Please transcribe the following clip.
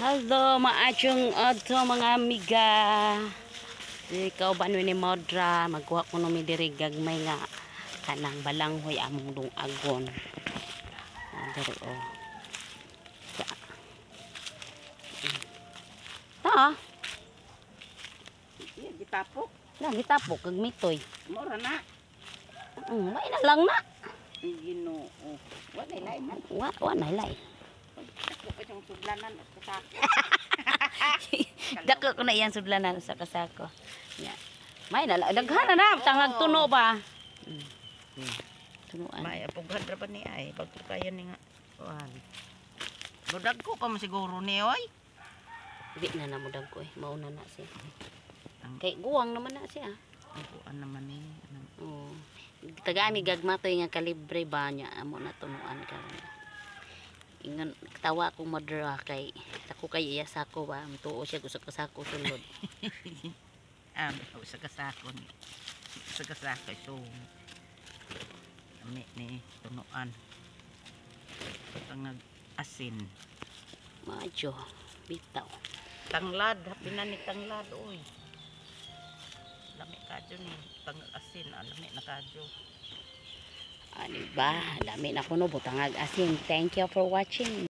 Hello, maachong adto mga amiga. Ikaw ba ni Modra? Magkuha ko nung diri gagmay nga kanang balanghoy among dong agon. Diri o. Ta. Gitapok. Na gitapok kag mitoy. Mura na. Wala na lang na. Ginoo. Wa na lay man. Wa na lay. Dako pa yung sudlanan at kasako. Dako ko na iyan sudlanan sa kasako. Ya. May na daghan na tangag tuno ba. Tunuan. May apughan ra ba ni ay pagtukayan ni nga. Kuan. Budag ko pa man siguro ni oy. Di na namudag ko eh. Mauna na siya. Kay guwang naman na siya. Ang kuan naman ni. Oh. Tagami gagmatoy nga kalibre ba niya amo na tunuan karon. Ingon tawa ko Modra kay ako kay iya sako ba mutuo siya gusto ka sako sulod. Sa kasako ni. Sa kasako so. Ami ni tunuan. Tangag asin. Majo bitaw. Tanglad, happy na ni tanglad oy. Lami kadyo ni tangag asin, lami na kadyo. Ano ba? Dami na kuno butangag asin. Thank you for watching.